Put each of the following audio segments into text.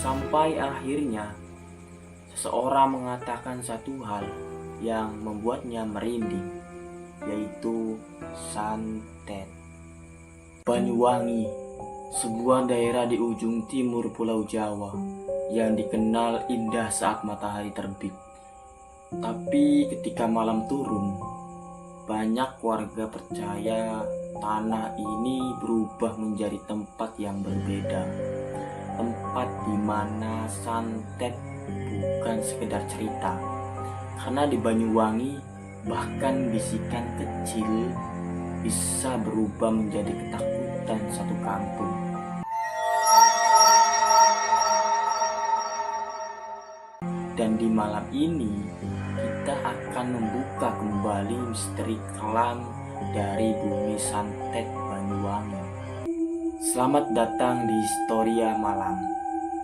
Sampai akhirnya seseorang mengatakan satu hal yang membuatnya merinding, yaitu santet. Banyuwangi, sebuah daerah di ujung timur Pulau Jawa yang dikenal indah saat matahari terbit. Tapi ketika malam turun, banyak warga percaya tanah ini berubah menjadi tempat yang berbeda. Tempat di mana santet bukan sekedar cerita. Karena di Banyuwangi, bahkan bisikan kecil bisa berubah menjadi ketakutan satu kampung. Dan di malam ini, kita akan membuka kembali misteri kelam dari bumi santet Banyuwangi. Selamat datang di Historia Malam,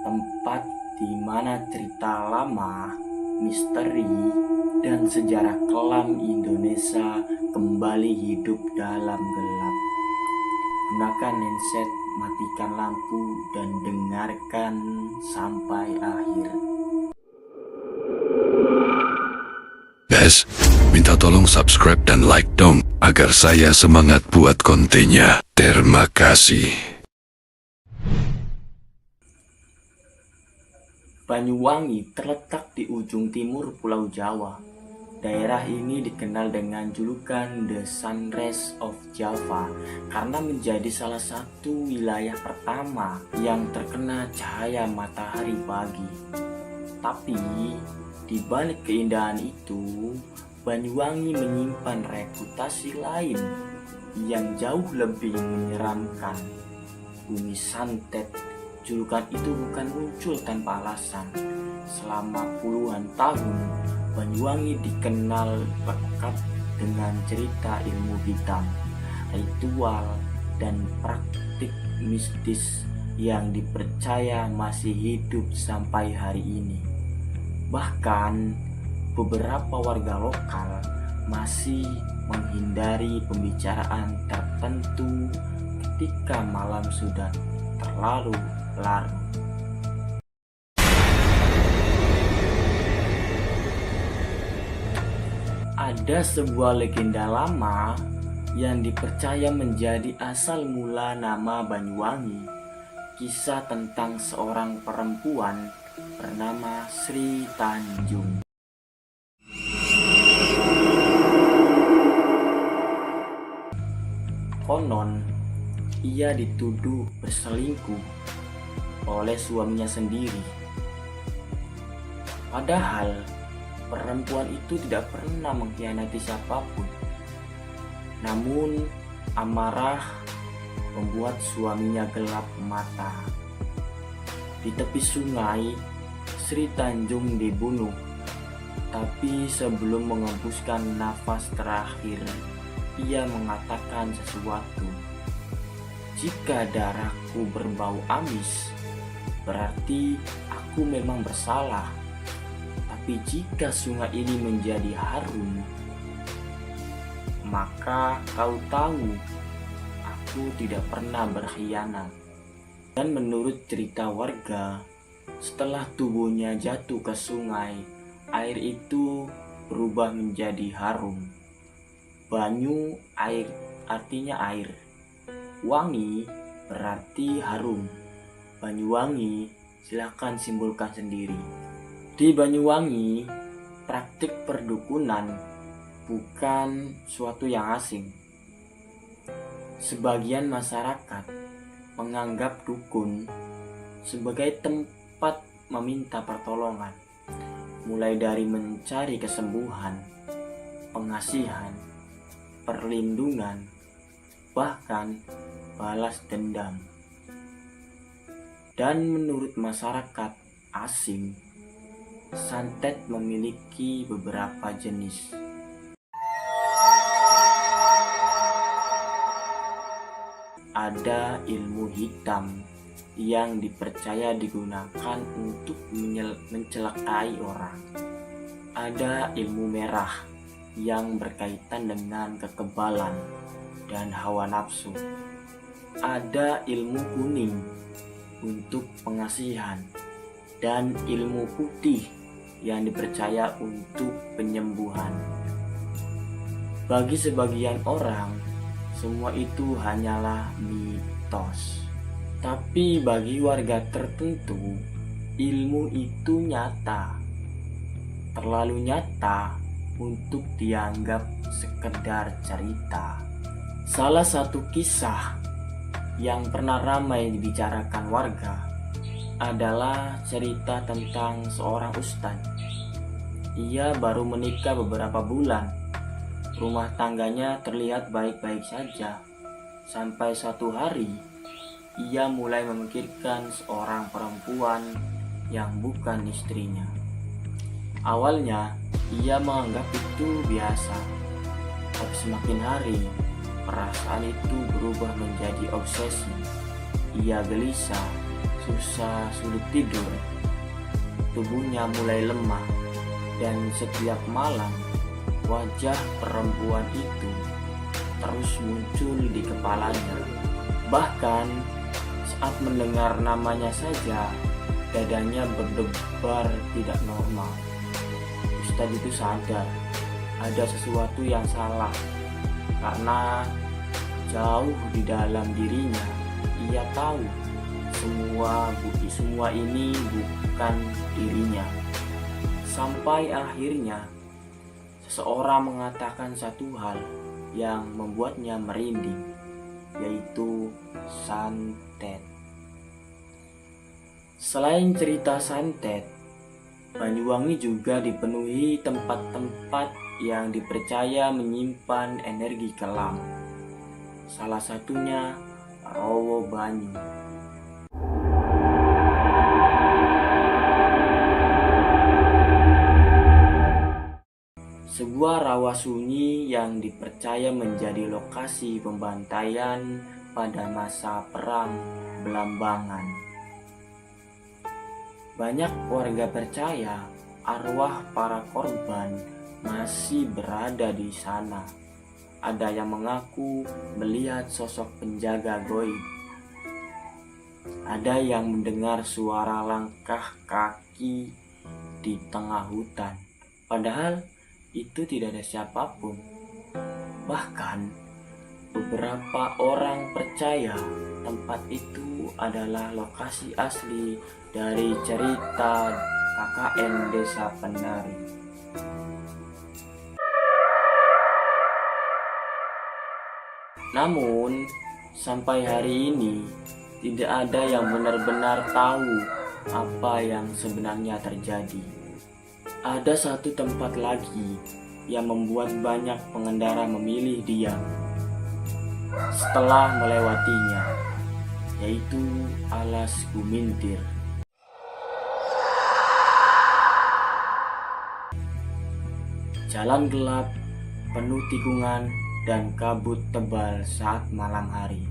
tempat di mana cerita lama, misteri, dan sejarah kelam Indonesia kembali hidup dalam gelap. Gunakan handset, matikan lampu, dan dengarkan sampai akhir. Guys, minta tolong subscribe dan like dong, agar saya semangat buat kontennya. Terima kasih. Banyuwangi terletak di ujung timur Pulau Jawa. Daerah ini dikenal dengan julukan The Sunrise of Java karena menjadi salah satu wilayah pertama yang terkena cahaya matahari pagi. Tapi di balik keindahan itu, Banyuwangi menyimpan reputasi lain yang jauh lebih menyeramkan. Bumi santet, julukan itu bukan muncul tanpa alasan. Selama puluhan tahun, Banyuwangi dikenal lekat dengan cerita ilmu hitam, ritual, dan praktik mistis yang dipercaya masih hidup sampai hari ini. Bahkan beberapa warga lokal masih menghindari pembicaraan tertentu ketika malam sudah terlalu larut. Ada sebuah legenda lama yang dipercaya menjadi asal mula nama Banyuwangi. Kisah tentang seorang perempuan bernama Sri Tanjung. Konon, ia dituduh berselingkuh oleh suaminya sendiri. Padahal, perempuan itu tidak pernah mengkhianati siapapun. Namun, amarah membuat suaminya gelap mata. Di tepi sungai, Sri Tanjung dibunuh. Tapi sebelum mengembuskan nafas terakhir, ia mengatakan sesuatu. Jika darahku berbau amis, berarti aku memang bersalah. Tapi jika sungai ini menjadi harum, maka kau tahu aku tidak pernah berkhianat. Dan menurut cerita warga, setelah tubuhnya jatuh ke sungai, air itu berubah menjadi harum. Banyu, air, artinya air. Wangi berarti harum. Banyuwangi, silakan simpulkan sendiri. Di Banyuwangi, praktik perdukunan bukan suatu yang asing. Sebagian masyarakat menganggap dukun sebagai tempat meminta pertolongan, mulai dari mencari kesembuhan, pengasihan, perlindungan, bahkan balas dendam. Dan menurut masyarakat asing, santet memiliki beberapa jenis. Ada ilmu hitam yang dipercaya digunakan untuk mencelakai orang. Ada ilmu merah yang berkaitan dengan kekebalan dan hawa nafsu. Ada ilmu kuning untuk pengasihan dan ilmu putih yang dipercaya untuk penyembuhan. Bagi sebagian orang, semua itu hanyalah mitos. Tapi bagi warga tertentu, ilmu itu nyata. Terlalu nyata untuk dianggap sekedar cerita. Salah satu kisah yang pernah ramai dibicarakan warga adalah cerita tentang seorang ustadz. Ia baru menikah beberapa bulan. Rumah tangganya terlihat baik-baik saja. Sampai suatu hari, ia mulai memikirkan seorang perempuan yang bukan istrinya. Awalnya, ia menganggap itu biasa. Tapi semakin hari, perasaan itu berubah menjadi obsesi. Ia gelisah, susah, sulit tidur. Tubuhnya mulai lemah, dan setiap malam wajah perempuan itu terus muncul di kepalanya. Bahkan saat mendengar namanya saja, dadanya berdebar tidak normal. Ustadz itu sadar ada sesuatu yang salah, karena jauh di dalam dirinya ia tahu semua ini bukan dirinya. Sampai akhirnya seseorang mengatakan satu hal yang membuatnya merinding, yaitu santet. Selain cerita santet, Banyuwangi juga dipenuhi tempat-tempat yang dipercaya menyimpan energi kelam. Salah satunya Rawa Banyu. Sebuah rawa sunyi yang dipercaya menjadi lokasi pembantaian pada masa Perang Belambangan. Banyak warga percaya arwah para korban masih berada di sana. Ada yang mengaku melihat sosok penjaga goib. Ada yang mendengar suara langkah kaki di tengah hutan. Padahal itu tidak ada siapapun. Bahkan beberapa orang percaya tempat itu adalah lokasi asli dari cerita KKN Desa Penari. Namun sampai hari ini tidak ada yang benar-benar tahu apa yang sebenarnya terjadi. Ada satu tempat lagi yang membuat banyak pengendara memilih diam setelah melewatinya, yaitu Alas Gumintir. Jalan gelap, penuh tikungan dan kabut tebal saat malam hari.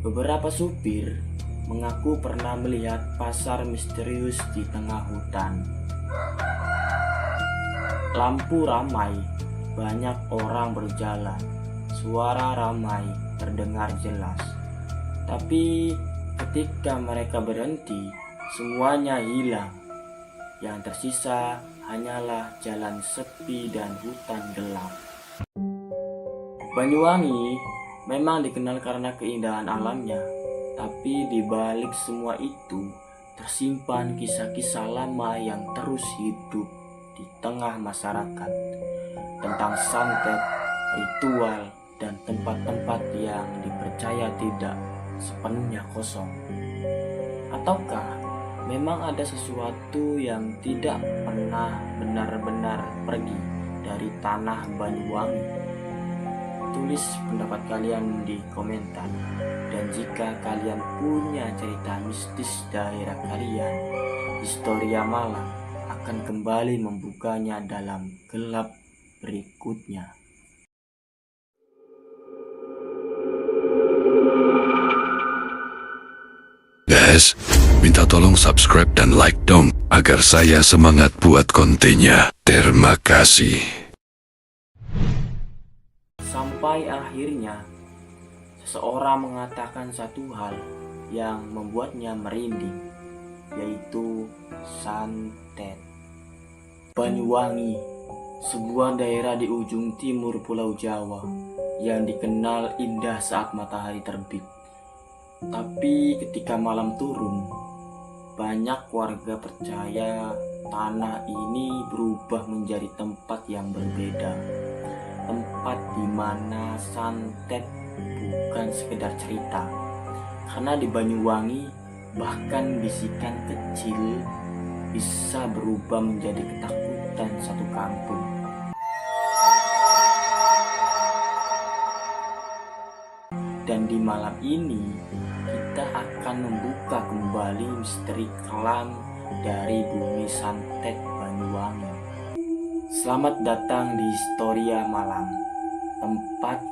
Beberapa supir mengaku pernah melihat pasar misterius di tengah hutan. Lampu ramai, banyak orang berjalan, suara ramai terdengar jelas. Tapi ketika mereka berhenti, semuanya hilang. Yang tersisa hanyalah jalan sepi dan hutan gelap. Banyuwangi memang dikenal karena keindahan alamnya, tapi di balik semua itu tersimpan kisah-kisah lama yang terus hidup di tengah masyarakat tentang santet, ritual, dan tempat-tempat yang dipercaya tidak sepenuhnya kosong. Ataukah memang ada sesuatu yang tidak pernah benar-benar pergi dari tanah Banyuwangi? Tulis pendapat kalian di komentar. Dan jika kalian punya cerita mistis daerah kalian, Historia Malang akan kembali membukanya dalam gelap berikutnya. Guys, minta tolong subscribe dan like dong, agar saya semangat buat kontennya. Terima kasih. Sampai akhirnya, seseorang mengatakan satu hal yang membuatnya merinding, yaitu Santet. Banyuwangi, sebuah daerah di ujung timur Pulau Jawa yang dikenal indah saat matahari terbit. Tapi ketika malam turun, banyak warga percaya tanah ini berubah menjadi tempat yang berbeda. Tempat di mana santet bukan sekedar cerita. Karena di Banyuwangi, bahkan bisikan kecil bisa berubah menjadi ketakutan satu kampung. Dan di malam ini, kita akan membuka kembali misteri kelam dari bumi santet Banyuwangi. Selamat datang di Historia Malam, tempat